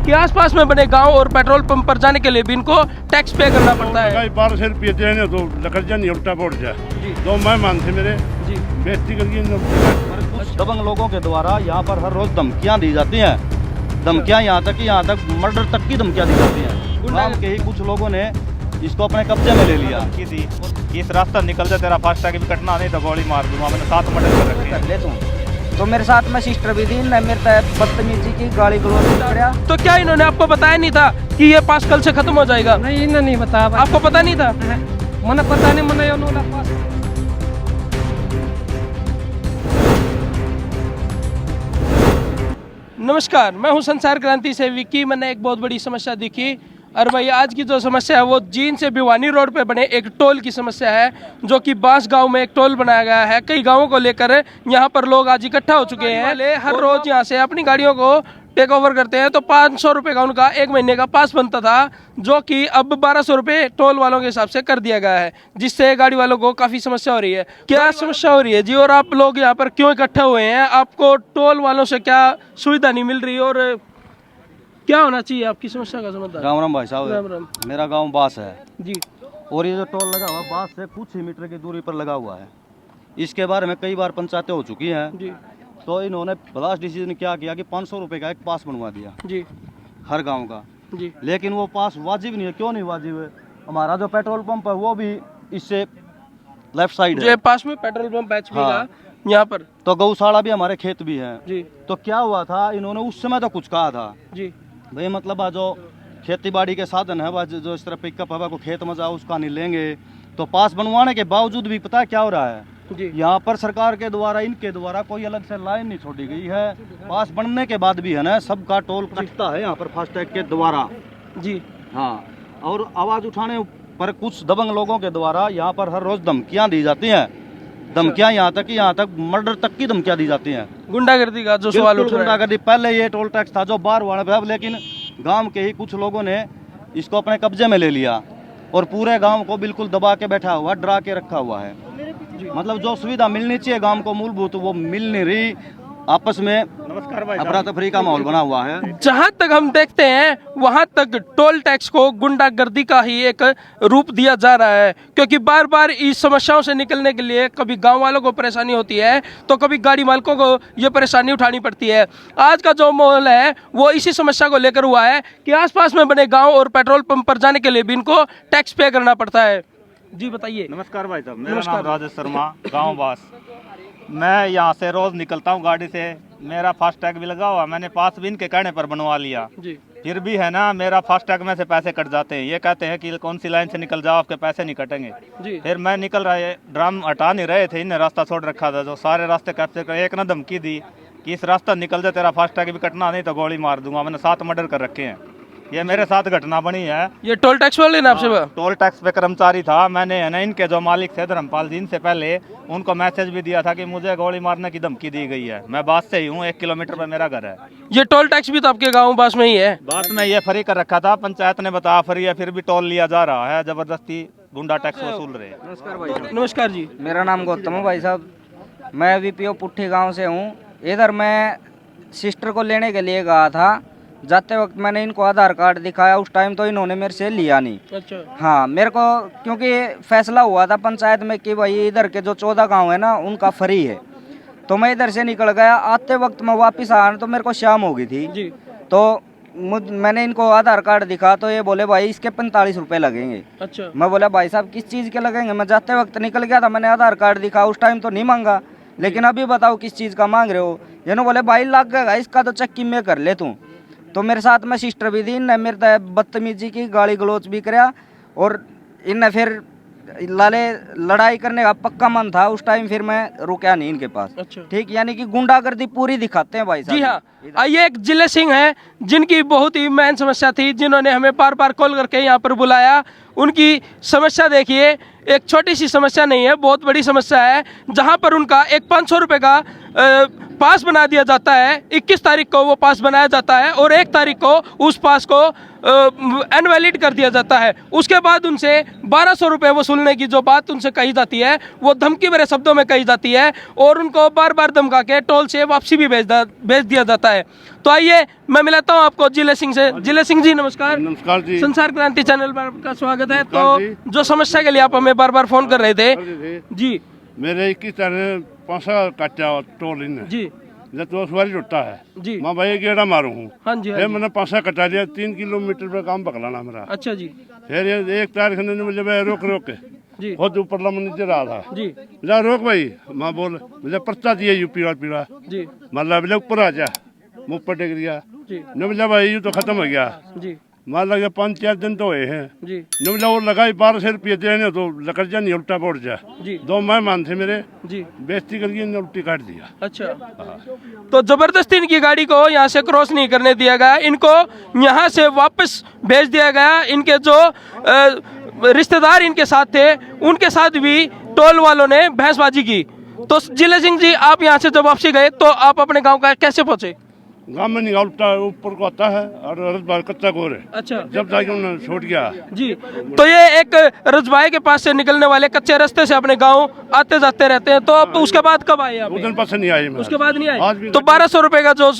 कि आसपास में बने गांव और पेट्रोल पंप पर जाने के लिए भी इनको टैक्स पे करना पड़ता है। 1200 रुपये देने तो लकड़ जानी उल्टा पड़ जाए। दो मेहमान थे मेरे जी बेइज्जती करिए। कुछ दबंग लोगों के द्वारा यहाँ पर हर रोज धमकियाँ दी जाती हैं। धमकियाँ यहाँ तक मर्डर तक की धमकियाँ दी जाती हैं। गाँव के ही कुछ लोगों ने इसको अपने कब्जे में ले लिया। इस रास्ता निकल जा, तेरा फास्टैग भी कटना नहीं तो गोली मार दूंगा। मैंने 7 मर्डर कर रखे कर ले तू। तो मेरे साथ में सिस्टर भी थी, मेरे बदतमीजी की गाली गलौज कराया। तो क्या इन्होंने आपको बताया नहीं था कि ये पास कल से खत्म हो जाएगा? नहीं, इन्हें नहीं बताया। आपको पता नहीं था? मैंने पता नहीं, मैंने उन्होंने पास। नमस्कार, मैं हूं संसार क्रांति से विक्की। मैंने एक बहुत बड़ी समस्या देखी और भाई आज की जो समस्या है वो जींद से भिवानी रोड पे बने एक टोल की समस्या है, जो कि बांस गांव में एक टोल बनाया गया है। कई गांवों को लेकर यहां पर लोग आज इकट्ठा हो चुके हैं। हर रोज यहां से अपनी गाड़ियों को टेक ओवर करते हैं। तो 500 रुपये का उनका एक महीने का पास बनता था, जो कि अब 1200 रुपये टोल वालों के हिसाब से कर दिया गया है, जिससे गाड़ी वालों को काफ़ी समस्या हो रही है। क्या समस्या हो रही है जी, और आप लोग यहाँ पर क्यों इकट्ठे हुए हैं? आपको टोल वालों से क्या सुविधा नहीं मिल रही और क्या होना चाहिए आपकी समस्या का समाधान? राम राम भाई साहब। राम राम मेरा गांव बास है जी। और ये जो टोल लगा हुआ बास से कुछ ही मीटर की दूरी पर लगा हुआ है। इसके बारे में कई बार पंचायतें हो चुकी हैं जी तो इन्होंने लास्ट डिसीजन क्या किया कि 500 रुपये का एक पास बनवा दिया जी हर गांव का। जी। लेकिन वो पास वाजिब नहीं है। क्यों नहीं वाजिब है? हमारा जो पेट्रोल पंप है वो भी इससे लेफ्ट साइड है। पास में पेट्रोल पंप एचपी हाँ। का यहाँ पर तो गौशाला भी हमारे खेत भी है जी तो क्या हुआ था, इन्होंने उस समय तो कुछ कहा था जी भाई मतलब जो खेती बाड़ी के साधन है जो इस तरह पिकअप है को खेत में जाओ उसका नहीं लेंगे। तो पास बनवाने के बावजूद भी पता है क्या हो रहा है, जी यहाँ पर सरकार के द्वारा इनके द्वारा कोई अलग से लाइन नहीं छोड़ी गई है। पास बनने के बाद भी है ना सबका टोल कटता है यहाँ पर फास्टैग के द्वारा जी। हाँ, और आवाज़ उठाने पर कुछ दबंग लोगों के द्वारा यहाँ पर हर रोज धमकियाँ दी जाती हैं। धमकियाँ यहाँ तक मर्डर तक की धमकियाँ दी जाती हैं। गुंडागर्दी का जो सवाल उठ रहा है। गुंडागर्दी पहले ये टोल टैक्स था जो बार वाला, लेकिन गांव के ही कुछ लोगों ने इसको अपने कब्जे में ले लिया और पूरे गांव को बिल्कुल दबा के बैठा हुआ, डरा के रखा हुआ है। मतलब जो सुविधा मिलनी चाहिए गांव को मूलभूत वो मिल नहीं रही। आपस में अफरा तफरी का माहौल बना हुआ है। जहां तक हम देखते हैं वहां तक टोल टैक्स को गुंडागर्दी का ही एक रूप दिया जा रहा है, क्योंकि बार बार इस समस्याओं से निकलने के लिए कभी गांव वालों को परेशानी होती है तो कभी गाड़ी मालिकों को ये परेशानी उठानी पड़ती है। आज का जो माहौल है वो इसी समस्या को लेकर हुआ है कि आसपास में बने गाँव और पेट्रोल पंप पर जाने के लिए भी इनको टैक्स पे करना पड़ता है। जी बताइए। नमस्कार भाई साहब, मेरा नाम राजेश शर्मा, गाँव बास। मैं यहाँ से रोज निकलता हूँ गाड़ी से। मेरा फास्टैग भी लगा हुआ, मैंने पास भी इनके कहने पर बनवा लिया जी। फिर भी है ना मेरा फास्टैग में से पैसे कट जाते हैं। ये कहते हैं कि कौन सी लाइन से निकल जाओ आपके पैसे नहीं कटेंगे जी। फिर मैं निकल रहा है, ड्रम हटा नहीं रहे थे, इन्हें रास्ता छोड़ रखा था जो सारे रास्ते कैप्चर कर। एक ना धमकी दी कि इस रास्ता निकल जा, तेरा फास्टैग भी कटना नहीं तो गोली मार दूंगा। मैंने 7 मर्डर कर रखे हैं। ये मेरे साथ घटना बनी है। ये टोल टैक्स वाले ना आपसे? टोल टैक्स पे कर्मचारी था। मैंने है ना इनके जो मालिक थे धर्मपाल जी, इनसे पहले उनको मैसेज भी दिया था कि मुझे गोली मारने की धमकी दी गई है। मैं बास से ही हूँ, 1 किलोमीटर पे मेरा घर है। ये टोल टैक्स भी तो आपके गाँव बास में ही है? बात में ये फ्री कर रखा था, पंचायत ने बताया फ्री है, फिर भी टोल लिया जा रहा है। जबरदस्ती गुंडा टैक्स वसूल रहे हैं। नमस्कार भाई साहब। नमस्कार जी। मेरा नाम गौतम है भाई साहब। मैं वीपीओ पुट्ठी गांव से हूँ। इधर मैं सिस्टर को लेने के लिए गया था। जाते वक्त मैंने इनको आधार कार्ड दिखाया, उस टाइम तो इन्होंने मेरे से लिया नहीं। अच्छा। हाँ, मेरे को क्योंकि फैसला हुआ था पंचायत में कि भाई इधर के जो 14 गांव है ना उनका फ्री है, तो मैं इधर से निकल गया। आते वक्त मैं वापस आया तो मेरे को शाम हो गई थी जी। तो मैंने इनको आधार कार्ड दिखा तो ये बोले भाई इसके 45 रुपये लगेंगे। अच्छा। मैं बोला भाई साहब किस चीज़ के लगेंगे? मैं जाते वक्त निकल गया था, मैंने आधार कार्ड दिखा, उस टाइम तो नहीं मांगा, लेकिन अभी बताओ किस चीज़ का मांग रहे हो? इन्होंने बोले भाई लग गएगा इसका तो चक्की में कर ले तू। तो मेरे साथ में सिस्टर भी थी, इनने मेरे बदतमीजी की गाली गलौज भी कराया और इनने फिर लड़ाई करने का पक्का मन था उस टाइम, फिर मैं रुका नहीं इनके पास। अच्छा। ठीक, यानी कि गुंडागर्दी पूरी दिखाते हैं भाई साहब। जी हाँ। आइए, एक जिले सिंह हैं जिनकी बहुत ही मेन समस्या थी, जिन्होंने हमें बार बार कॉल करके यहाँ पर बुलाया। उनकी समस्या देखिए, एक छोटी सी समस्या नहीं है, बहुत बड़ी समस्या है, जहाँ पर उनका एक 500 रुपये का पास बना दिया जाता है, 21 तारीख को वो पास बनाया जाता है और 1 तारीख को उस पास को अनवैलिड कर दिया जाता है। उसके बाद उनसे 1200 रुपये वसूलने की जो बात उनसे कही जाती है वो धमकी भरे शब्दों में कही जाती है और उनको बार बार धमका के टोल से वापसी भी भेज दिया जाता है। तो आइए मैं मिलाता हूँ आपको जिले सिंह से। जिले सिंह जी नमस्कार। नमस्कार जी। संसार क्रांति चैनल पर आपका स्वागत है। तो जी। जो समस्या के लिए आप हमें बार बार फोन कर रहे थे जी मेरे 21 तारीख 500 काटा टोल इन जी जब तो सवारी लुटता है जी मैं भाई गेड़ा मारू हूँ। हाँ जी हाँ फिर जी। मैंने 500 कटा दिया, 3 किलोमीटर पे काम पकड़ाना मेरा। अच्छा जी फिर ये 1 तारीख ने मुझे मैं रोक के जी खुद ऊपर नीचे रहा था। जी मुझे रोक भाई, मैं बोल मुझे पर्चा दिया यूपी वाला पीला, जी मतलब बोले ऊपर आ जा, मुँह पर टेक दिया। जी न मिला भाई यूँ तो खत्म हो गया। जी मान लगा 5-4 दिन तो हुए हैं। जी न मिला वो लगाई 1200 रुपये देने तो लकड़ जा नहीं उल्टा बोट जा। जी 2 मेहमान थे मेरे, जी बेइज्जती करके इन्होंने उल्टी काट दिया। अच्छा तो जबरदस्ती इनकी गाड़ी को यहाँ से क्रॉस नहीं करने दिया गया, इनको यहाँ से वापस भेज दिया गया। इनके जो रिश्तेदार इनके साथ थे उनके साथ भी टोल वालों ने बहसबाजी की। तो जिले सिंह जी आप यहाँ से जब वापसी गए तो आप अपने गांव का कैसे पहुंचे? गाँव में नहीं उल्टा ऊपर को आता है और रजबार कच्चा गोर है। अच्छा जब जाके उन्होंने छोड़ गया। जी तो ये एक रजबाई के पास से निकलने वाले कच्चे रास्ते से अपने गांव आते जाते रहते हैं। तो अब उसके बाद कब आए आप? उस दिन पास नहीं आई मैं। उसके बाद नहीं आज आए। भी तो 1200 रुपए का जो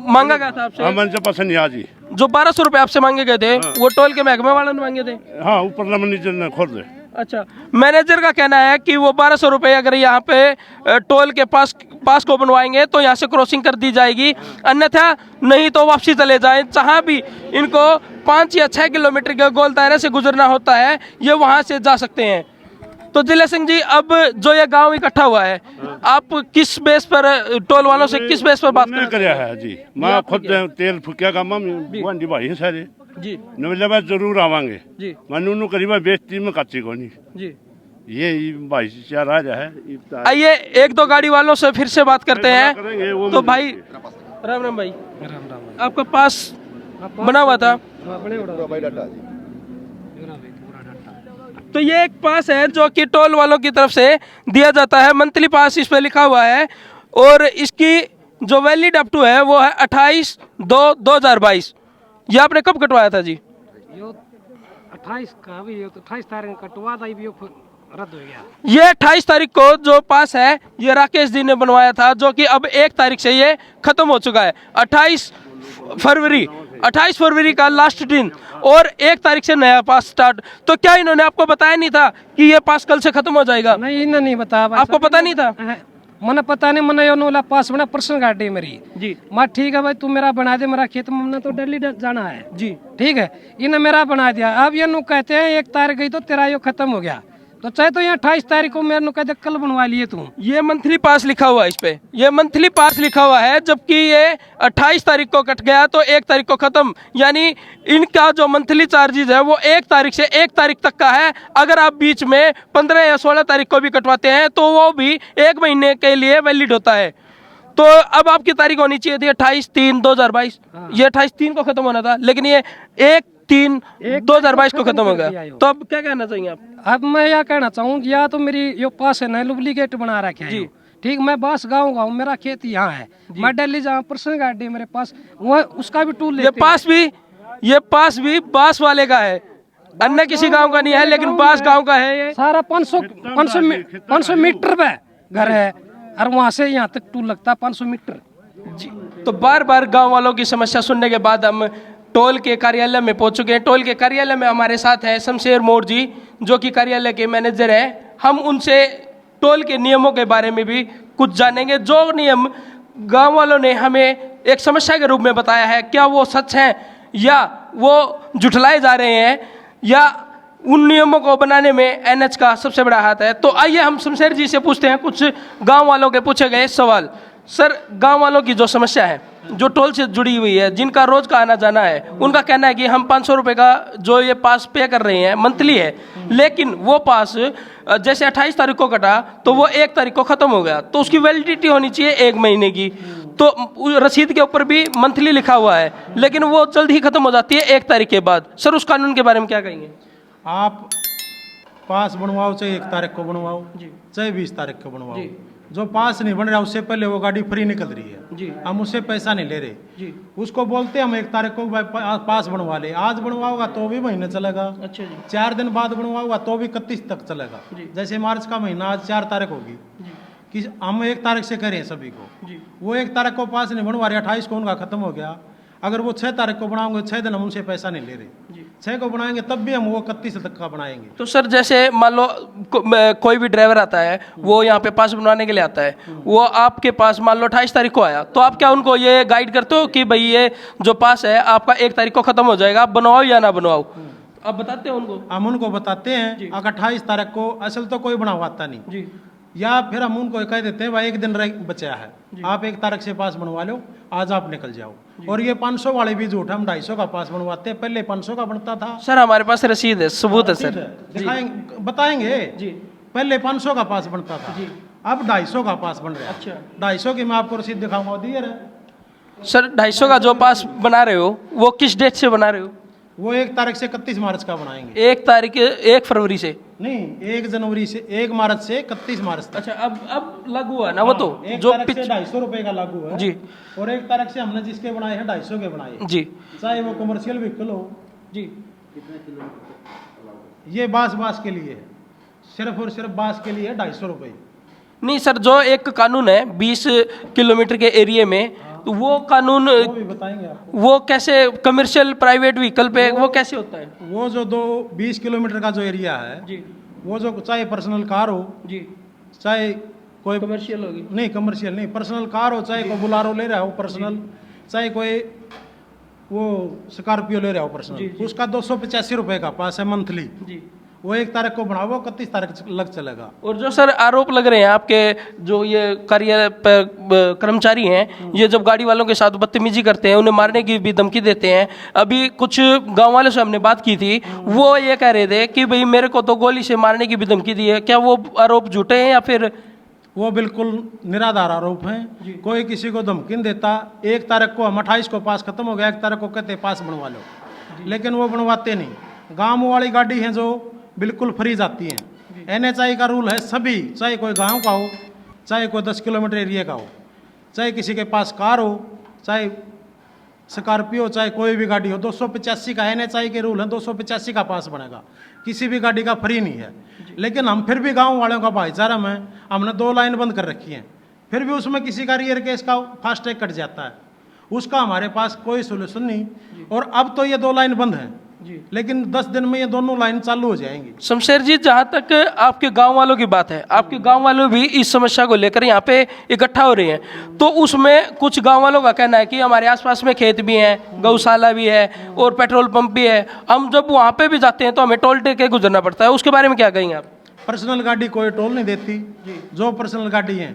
मांगा गया था हाँ आपसे, मैंने जब पास नहीं आज ही। जो 1200 रुपए आपसे मांगे गए थे वो टोल के महकमे वालों ने मांगे थे? हाँ ऊपर नमन नीचे ने खोल दे। अच्छा मैनेजर का कहना है कि वो 1200 रुपये अगर यहाँ पे टोल के पास को बनवाएंगे तो यहाँ से क्रॉसिंग कर दी जाएगी, अन्यथा नहीं तो वापसी चले जाएं। जहाँ भी इनको 5 या 6 किलोमीटर के गोल दायरे से गुजरना होता है ये वहाँ से जा सकते हैं। तो जिले सिंह जी अब जो ये गांव इकट्ठा हुआ है आप किस बेस पर टोल वालों से किस बेस पर बात नहीं कर रहे कराया है जी। मैं खुद तेल फुकिया का गुआंढी भाई हैं सारे। जी न मिले बात जरूर आवांगे। जी मैं नू करीबा बेचती में काची को नहीं। जी ये भाईचारा है। आइए 1-2 गाड़ी वालों से फिर से बात करते करेंगे, वो हैं। तो मुझे- भाई राम राम भाई, आपका पास बना हुआ था? तो ये एक पास है जो कि टोल वालों की तरफ से दिया जाता है, मंथली पास इस पे लिखा हुआ है और इसकी जो वैलिड अप टू है वो है 28/2/2022। ये आपने कब कटवाया था जी? यो 28 का भी, यो तो 28 तारीख को कटवा था, यो फिर रद्द हो गया। ये 28 तारीख को जो पास है ये राकेश जी ने बनवाया था, जो कि अब 1 तारीख से ये खत्म हो चुका है। 28 फरवरी का लास्ट दिन और 1 तारीख से नया पास स्टार्ट। तो क्या इन्होंने आपको बताया नहीं था कि ये पास कल से खत्म हो जाएगा? नहीं इन्हें नहीं बताया भाई आपको पता नहीं था? मैंने पता नहीं, मैंने यो नोला पास बना, पर्सनल गाड़ी है मेरी जी मैं ठीक है भाई तू मेरा बना दे, मेरा खेत में मैंने तो दिल्ली जाना है जी ठीक है, इन्हें मेरा बना दिया। अब ये नु कहते हैं 1 तारीख गई तो तेरा यो खत्म हो गया, तो चाहे तो यहाँ 28 तारीख को मेरे नु कहते कल बनवा लिए तू। ये मंथली पास लिखा हुआ है इस पे, ये मंथली पास लिखा हुआ है, जबकि ये 28 तारीख को कट गया तो 1 तारीख को खत्म। यानी इनका जो मंथली चार्जेज है वो 1 तारीख से 1 तारीख तक का है। अगर आप बीच में 15 या 16 तारीख को भी कटवाते हैं तो वो भी 1 महीने के लिए वैलिड होता है। तो अब आपकी तारीख होनी चाहिए थी 28/3/2022। ये 28/3 को खत्म होना था, लेकिन ये 1/3/2022 को खत्म हो गया। तो अब क्या कहना चाहिए आप? अब मैं यह कहना चाहूँ, या तो मेरी यो पास है ना डुप्लीकेट बना रखे है ठीक, मैं बास गाँव गाँव मेरा खेत यहाँ है, मैं दिल्ली जाऊँ पर्सनल गाड़ी मेरे पास, वो उसका भी टूल ये पास भी बास वाले का है, अन्य किसी गांव का नहीं है, लेकिन बास गांव का है। ये सारा 500 मीटर पे घर है और वहाँ से यहाँ तक टूल लगता है 500 मीटर। जी तो बार बार गांव वालों की समस्या सुनने के बाद हम टोल के कार्यालय में पहुंच चुके हैं। टोल के कार्यालय में हमारे साथ है शमशेर मोर जी, जो कि कार्यालय के मैनेजर हैं। हम उनसे टोल के नियमों के बारे में भी कुछ जानेंगे। जो नियम गांव वालों ने हमें एक समस्या के रूप में बताया है, क्या वो सच हैं या वो झुठलाए जा रहे हैं, या उन नियमों को बनाने में एनएच का सबसे बड़ा हाथ है? तो आइए हम शमशेर जी से पूछते हैं कुछ गांव वालों के पूछे गए सवाल। सर, गांव वालों की जो समस्या है, जो टोल से जुड़ी हुई है, जिनका रोज का आना जाना है, उनका कहना है कि हम 500 रुपये का जो ये पास पे कर रहे हैं मंथली है, लेकिन वो पास जैसे 28 तारीख को कटा तो वो 1 तारीख को ख़त्म हो गया, तो उसकी वैलिडिटी होनी चाहिए 1 महीने की। तो रसीद के ऊपर भी मंथली लिखा हुआ है, लेकिन वो जल्द ही ख़त्म हो जाती है 1 तारीख के बाद। सर, उस कानून के बारे में क्या कहेंगे? आप पास बनवाओ, चाहे 1 तारीख को बनवाओ, चाहे 20 तारीख को बनवाओ, जो पास नहीं बन रहा उससे पहले वो गाड़ी फ्री निकल रही है जी हम उससे पैसा नहीं ले रहे जी। उसको बोलते हैं हम 1 तारीख को पास बनवा ले आज बनवाओगा तो भी महीने चलेगा अच्छा जी 4 दिन बाद बनवाओगा तो भी 31 तक चलेगा जी। जैसे मार्च का महीना आज 4 तारीख होगी जी कि हम 1 तारीख से करें सभी को जी वो 1 तारीख को पास नहीं बनवा रहे 28 को उनका खत्म हो गया अगर वो 6 तारीख को बनाओगे 6 दिन हम उनसे पैसा नहीं ले रहे जी। 6 को बनाएंगे तब भी हम वो 31 तक का बनाएंगे तो सर जैसे मान लो कोई भी ड्राइवर आता है वो यहाँ पे पास बनवाने के लिए आता है वो आपके पास मान लो 28 तारीख को आया तो आप क्या उनको ये गाइड करते हो कि भाई ये जो पास है आपका 1 तारीख को खत्म हो जाएगा आप बनवाओ या ना बनवाओ आप बताते हो उनको? हम उनको बताते हैं अगर 28 तारीख को असल तो कोई बनवाता नहीं जी या फिर हम उनको कह देते हैं भाई 1 दिन बचा है आप 1 तारीख से पास बनवा लो आज आप निकल जाओ और ये 500 वाले भी झूठ हम 250 का पास बनवाते हैं पहले 500 का बनता था सर हमारे पास रसीद है सबूत है सर दिखाएंगे बताएंगे जी पहले 500 का पास बनता था जी। अब 250 का पास बन रहा है अच्छा 250 की मैं आपको रसीद दिखाऊंगा दिए रहे सर 250 का जो पास बना रहे हो वो किस डेट से बना रहे हो? वो 1 तारीख से 31 मार्च का बनाएंगे 1 तारीख 1 फरवरी से नहीं 1 जनवरी से 1 मार्च से 31 मार्च तक अच्छा अब लागू हुआ ना वो तो 1 जो तारीख से 250 रुपए का लागू है जी और 1 तारीख से हमने जिसके बनाए हैं 250 के बनाए जी चाहे वो कमर्शियल व्हीकल हो जी ये बास के लिए है सिर्फ और सिर्फ बास के लिए है 250 रुपए नहीं सर जो एक कानून है 20 किलोमीटर के एरिया में तो वो कानून वो भी बताएंगे आपको वो कैसे कमर्शियल प्राइवेट व्हीकल पे वो कैसे होता है? वो जो 20 किलोमीटर का जो एरिया है जी वो जो चाहे पर्सनल कार हो जी चाहे कोई कमर्शियल होगी नहीं कमर्शियल नहीं पर्सनल कार हो चाहे कोई बुलारो ले रहा हो पर्सनल चाहे कोई वो स्कॉर्पियो ले रहा हो पर्सनल उसका 285 रुपए का पास है मंथली जी वो 1 तारीख को बनाओ 31 तारीख लग चलेगा और जो सर आरोप लग रहे हैं आपके जो ये कर्मचारी हैं ये जब गाड़ी वालों के साथ बदतमीजी करते हैं उन्हें मारने की भी धमकी देते हैं अभी कुछ गांव वालों से हमने बात की थी वो ये कह रहे थे कि भाई मेरे को तो गोली से मारने की भी धमकी दी है क्या वो आरोप झूठे हैं या फिर? वो बिल्कुल निराधार आरोप हैं कोई किसी को धमकी नहीं देता 1 तारीख को हम 28 को पास खत्म हो गया 1 तारीख को कहते पास बनवा लो लेकिन वो बनवाते नहीं गाँव वाली गाड़ी हैं जो बिल्कुल फ्री जाती हैं NHI का रूल है सभी चाहे कोई गांव का हो चाहे कोई 10 किलोमीटर एरिया का हो चाहे किसी के पास कार हो चाहे स्कॉर्पियो चाहे कोई भी गाड़ी हो 285 का NHI के रूल है 285 का पास बनेगा किसी भी गाड़ी का फ्री नहीं है लेकिन हम फिर भी गांव वालों का भाईचारा में हमने 2 लाइन बंद कर रखी हैं फिर भी उसमें किसी का रियर केस का फास्ट टैग कट जाता है उसका हमारे पास कोई सोल्यूशन नहीं और अब तो ये 2 लाइन बंद हैं लेकिन 10 दिन में ये दोनों लाइन चालू हो जाएंगी। शमशेर जी जहाँ तक आपके गांव वालों की बात है आपके गांव वालों भी इस समस्या को लेकर यहाँ पे इकट्ठा हो रहे हैं तो उसमें कुछ गांव वालों का कहना है कि हमारे आसपास में खेत भी हैं गौशाला भी है और पेट्रोल पंप भी है हम जब वहाँ पे भी जाते हैं तो हमें टोल टेके गुजरना पड़ता है उसके बारे में क्या कहेंगे आप? पर्सनल गाड़ी कोई टोल नहीं देती जो पर्सनल गाड़ी है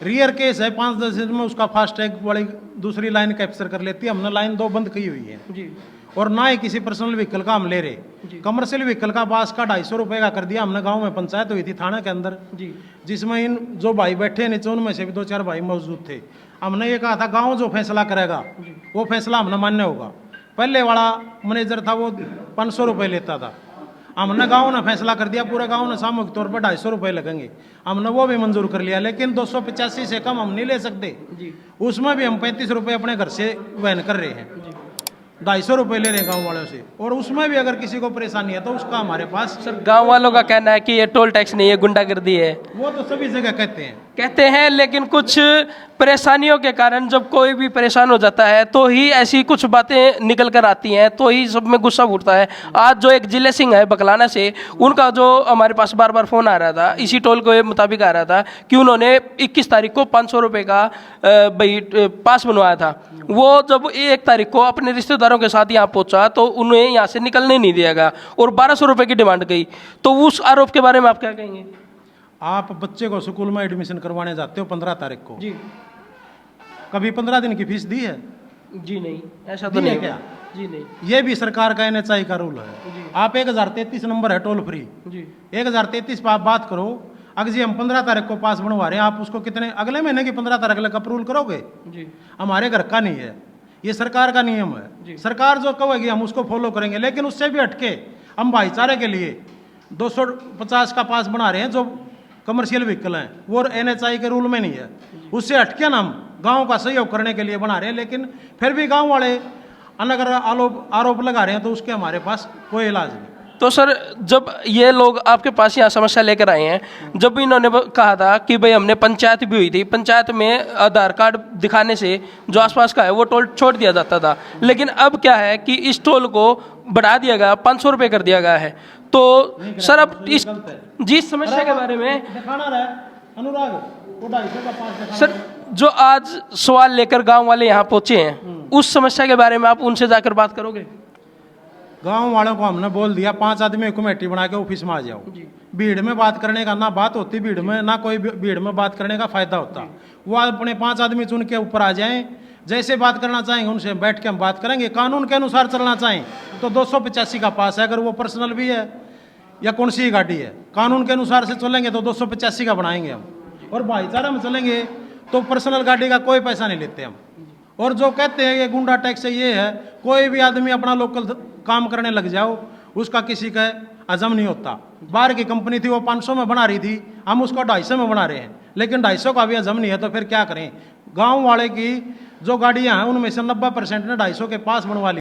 रियर केस है 5-10 दिन में उसका फास्ट टैग वाली दूसरी लाइन कैप्चर कर लेती है हमने लाइन 2 बंद की हुई है और ना ही किसी पर्सनल व्हीकल का हम ले रहे कमर्शियल व्हीकल का बास का 250 रुपए का कर दिया हमने गांव में पंचायत हुई थी थाने के अंदर जिसमें इन जो भाई बैठे नीचे उनमें से भी 2-4 भाई मौजूद थे हमने ये कहा था गांव जो फैसला करेगा वो फैसला हमने मान्य होगा पहले वाला मैनेजर था वो 500 रुपये लेता था हमने गांव ने फैसला कर दिया पूरे गांव ने सामूहिक तौर पर 250 रुपये लगेंगे हमने वो भी मंजूर कर लिया लेकिन 285 से कम हम नहीं ले सकते उसमें भी हम 35 रुपये अपने घर से वहन कर रहे हैं 250 रुपये ले रहे हैं गाँव वालों से और उसमें भी अगर किसी को परेशानी है तो उसका हमारे पास सर गांव वालों का कहना है कि ये टोल टैक्स नहीं है गुंडागर्दी है वो तो सभी जगह कहते हैं लेकिन कुछ परेशानियों के कारण जब कोई भी परेशान हो जाता है तो ही ऐसी कुछ बातें निकल कर आती हैं तो ही सब में गुस्सा उठता है। आज जो एक जिले सिंह है बकलाना से उनका जो हमारे पास बार बार फ़ोन आ रहा था इसी टोल के मुताबिक आ रहा था कि उन्होंने 21 तारीख को 500 रुपये का भाई पास बनवाया था वो जब 1 तारीख को अपने रिश्तेदारों के साथ यहाँ पहुँचा तो उन्हें यहाँ से निकलने नहीं दिया गया और 1200 रुपये की डिमांड गई तो उस आरोप के बारे में आप क्या कहेंगे? आप बच्चे को स्कूल में एडमिशन करवाने जाते हो 15 तारीख को जी कभी 15 दिन की फीस दी है? जी नहीं ऐसा तो नहीं क्या जी नहीं ये भी सरकार का NHI का रूल है आप 1033 नंबर है टोल फ्री जी 1033 पर आप बात करो अगर जी हम 15 तारीख को पास बनवा रहे हैं आप उसको कितने अगले महीने की 15 तारीख तक अप्रूवल करोगे जी हमारे घर का नहीं है ये सरकार का नियम है सरकार जो कहेगी हम उसको फॉलो करेंगे लेकिन उससे भी हटके हम भाईचारे के लिए 250 का पास बना रहे हैं जो कमर्शियल व्हीकल हैं, वो NHI के रूल में नहीं है। उससे हटके ना हम गांव का सहयोग करने के लिए बना रहे हैं, लेकिन फिर भी गांव वाले अनगर आरोप लगा रहे हैं, तो उसके हमारे पास कोई इलाज नहीं। तो सर, जब ये लोग आपके पास यहाँ समस्या लेकर आए हैं, जब भी इन्होंने कहा था कि भाई हमने पंचायत भी हुई थी, पंचायत में आधार कार्ड दिखाने से जो आसपास का है वो टोल छोड़ दिया जाता था, लेकिन अब क्या है कि इस टोल को बढ़ा दिया गया, 500 रुपये कर दिया गया है। तो सर, अब इस जिस समस्या के बारे में अनुराग, वो 250 का पास सर, जो आज सवाल लेकर गांव वाले यहाँ पहुंचे हैं, उस समस्या के बारे में आप उनसे जाकर बात करोगे? गांव वालों को हमने बोल दिया 5 आदमी कमेटी बना के ऑफिस में आ जाओ। भीड़ में बात करने का ना बात होती, भीड़ में ना कोई भीड़ में बात करने का फायदा होता। वो अपने 5 आदमी चुन के ऊपर आ जाएं, जैसे बात करना चाहेंगे उनसे बैठ के हम बात करेंगे। कानून के अनुसार चलना चाहें तो 285 का पास है, अगर वो पर्सनल भी है या कौन सी गाड़ी है, कानून के अनुसार से चलेंगे तो 285 का बनाएंगे हम। और भाईचारा में चलेंगे तो पर्सनल गाड़ी का कोई पैसा नहीं लेते हम। और जो कहते हैं ये गुंडा टैक्स है, ये है, कोई भी आदमी अपना लोकल काम करने लग जाओ, उसका किसी का हजम नहीं होता। बाहर की कंपनी थी, वो 500 में बना रही थी, हम उसको 250 में बना रहे हैं, लेकिन 250 का भी हजम नहीं है, तो फिर क्या करें। गांव वाले की जो गाड़ियां हैं उनमें से 90% ने 250 के पास बनवा ली।